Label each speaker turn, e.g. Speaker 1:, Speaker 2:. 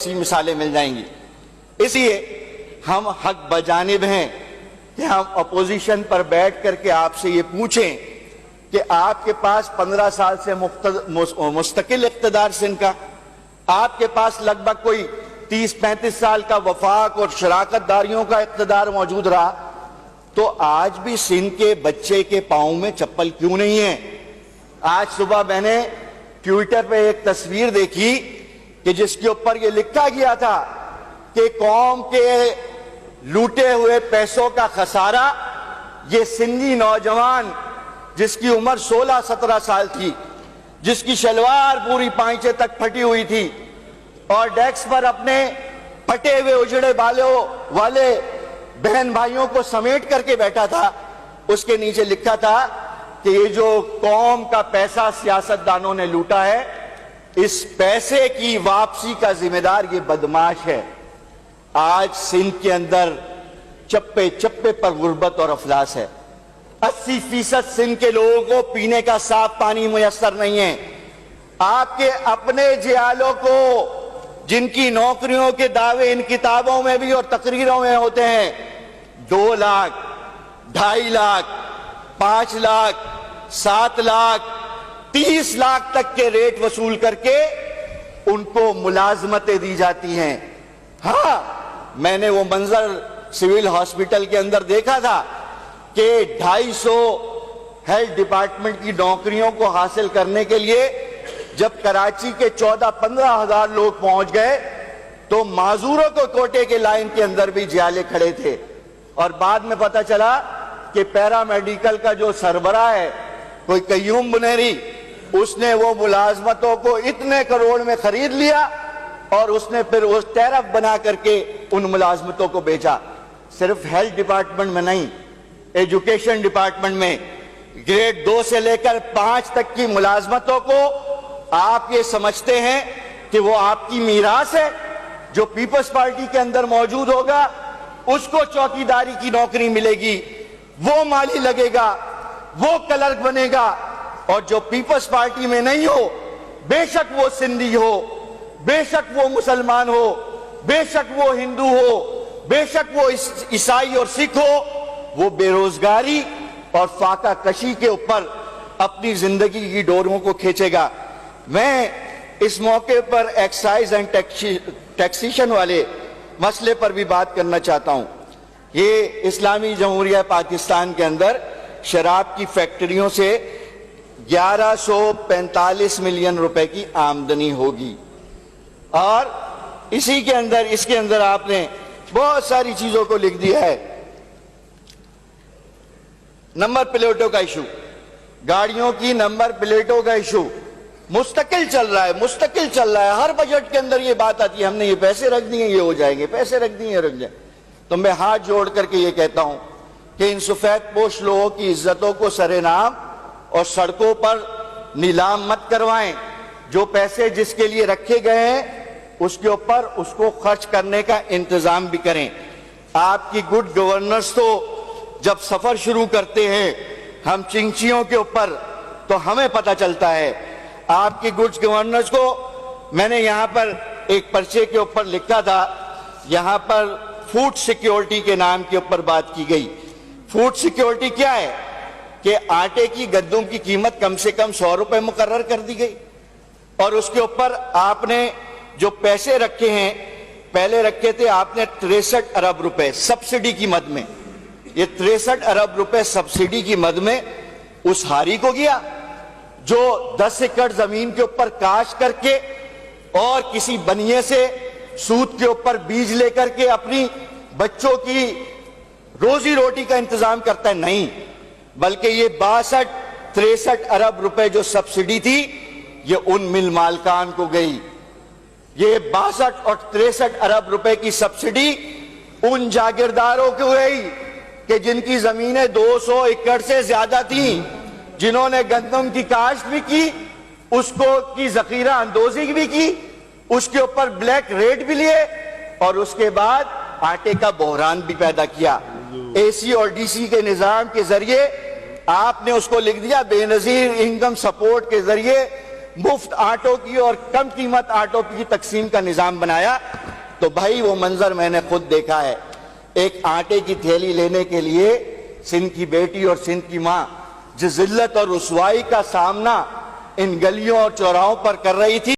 Speaker 1: سی مثالیں مل جائیں گی. اس لیے ہم حق بجانب ہیں کہ ہم اپوزیشن پر بیٹھ کر کے آپ سے یہ پوچھیں کہ آپ کے پاس 15 سال سے مستقل اقتدار سندھ کا، آپ کے پاس لگ بھگ کوئی 30-35 سال کا وفاق اور شراکت داریوں کا اقتدار موجود رہا، تو آج بھی سندھ کے بچے کے پاؤں میں چپل کیوں نہیں ہے؟ آج صبح میں نے ٹویٹر پہ ایک تصویر دیکھی کہ جس کے اوپر یہ لکھا گیا تھا کہ قوم کے لوٹے ہوئے پیسوں کا خسارہ یہ سندھی نوجوان جس کی عمر 16-17 سال تھی، جس کی شلوار پوری پائنچے تک پھٹی ہوئی تھی اور ڈیسک پر اپنے پھٹے ہوئے اجڑے بالوں والے بہن بھائیوں کو سمیٹ کر کے بیٹھا تھا، اس کے نیچے لکھا تھا کہ یہ جو قوم کا پیسہ سیاستدانوں نے لوٹا ہے، اس پیسے کی واپسی کا ذمہ دار یہ بدماش ہے. آج سندھ کے اندر چپے چپے پر غربت اور افلاس ہے. 80% سندھ کے لوگوں کو پینے کا صاف پانی میسر نہیں ہے. آپ کے اپنے جیالوں کو جن کی نوکریوں کے دعوے ان کتابوں میں بھی اور تقریروں میں ہوتے ہیں، 2 لاکھ 2.5 لاکھ 5 لاکھ 7 لاکھ 30 لاکھ تک کے ریٹ وصول کر کے ان کو ملازمتیں دی جاتی ہیں. ہاں، میں نے وہ منظر سول ہاسپٹل کے اندر دیکھا تھا کہ 250 ہیلتھ ڈپارٹمنٹ کی نوکریوں کو حاصل کرنے کے لیے جب کراچی کے 14-15 ہزار لوگ پہنچ گئے تو معذوروں کو کوٹے کے لائن کے اندر بھی جیالے کھڑے تھے. اور بعد میں پتہ چلا کہ پیرا میڈیکل کا جو سربراہ ہے کوئی قیوم بنیری، اس نے وہ ملازمتوں کو اتنے کروڑ میں خرید لیا اور اس نے پھر وہ ٹیرف بنا کر کے ان ملازمتوں کو بیچا. صرف ہیلتھ ڈپارٹمنٹ میں نہیں، ایجوکیشن ڈپارٹمنٹ میں گریڈ 2 سے لے کر 5 تک کی ملازمتوں کو آپ یہ سمجھتے ہیں کہ وہ آپ کی میراث ہے؟ جو پیپلز پارٹی کے اندر موجود ہوگا اس کو چوکیداری کی نوکری ملے گی، وہ مالی لگے گا، وہ کلرک بنے گا. اور جو پیپلز پارٹی میں نہیں ہو، بے شک وہ سندھی ہو، بے شک وہ مسلمان ہو، بے شک وہ ہندو ہو، بے شک وہ عیسائی اور سکھ ہو، وہ بے روزگاری اور فاقہ کشی کے اوپر اپنی زندگی کی ڈوروں کو کھینچے گا. میں اس موقع پر ایکسائز اینڈ ٹیکسیشن والے مسئلے پر بھی بات کرنا چاہتا ہوں. یہ اسلامی جمہوریہ پاکستان کے اندر شراب کی فیکٹریوں سے 1145 ملین روپے کی آمدنی ہوگی، اور اس کے اندر آپ نے بہت ساری چیزوں کو لکھ دیا ہے. نمبر پلیٹوں کا ایشو، گاڑیوں کی نمبر پلیٹوں کا ایشو مستقل چل رہا ہے. ہر بجٹ کے اندر یہ بات آتی ہے، ہم نے یہ پیسے رکھ دیے یہ ہو جائیں گے، پیسے رکھ دیے رکھ جائیں. تو میں ہاتھ جوڑ کر کے یہ کہتا ہوں کہ ان سفید پوش لوگوں کی عزتوں کو سرے نام اور سڑکوں پر نیلام مت کروائیں. جو پیسے جس کے لیے رکھے گئے ہیں اس کے اوپر اس کو خرچ کرنے کا انتظام بھی کریں. آپ کی گڈ گورننس تو جب سفر شروع کرتے ہیں ہم چنچیوں کے اوپر تو ہمیں پتہ چلتا ہے. آپ کی گڈ گورننس کو میں نے یہاں پر ایک پرچے کے اوپر لکھا تھا، یہاں پر فوڈ سیکیورٹی کے نام کے اوپر بات کی گئی. فوڈ سیکیورٹی کیا ہے کہ آٹے کی گندم کی قیمت کم سے کم 100 روپے مقرر کر دی گئی، اور اس کے اوپر آپ نے جو پیسے رکھے ہیں، پہلے رکھے تھے آپ نے 63 ارب روپے سبسڈی کی مد میں. یہ 63 ارب روپے سبسڈی کی مد میں اس ہاری کو گیا جو 10 ایکڑ زمین کے اوپر کاشت کر کے اور کسی بنیے سے سود کے اوپر بیج لے کر کے اپنی بچوں کی روزی روٹی کا انتظام کرتا ہے. نہیں، بلکہ یہ 62-63 ارب روپے جو سبسڈی تھی یہ ان مل مالکان کو گئی. یہ 62 اور 63 ارب روپے کی سبسڈی ان جاگیرداروں کو گئی کہ جن کی زمینیں 200 ایکڑ سے زیادہ تھیں، جنہوں نے گندم کی کاشت بھی کی، اس کو کی ذخیرہ اندوزی بھی کی، اس کے اوپر بلیک ریٹ بھی لیے، اور اس کے بعد آٹے کا بحران بھی پیدا کیا. اے سی اور ڈی سی کے نظام کے ذریعے آپ نے اس کو لکھ دیا بے نظیر انکم سپورٹ کے ذریعے مفت آٹوں کی اور کم قیمت آٹوں کی تقسیم کا نظام بنایا. تو بھائی وہ منظر میں نے خود دیکھا ہے. ایک آٹے کی تھیلی لینے کے لیے سندھ کی بیٹی اور سندھ کی ماں جس ذلت اور رسوائی کا سامنا ان گلیوں اور چوراہوں پر کر رہی تھی.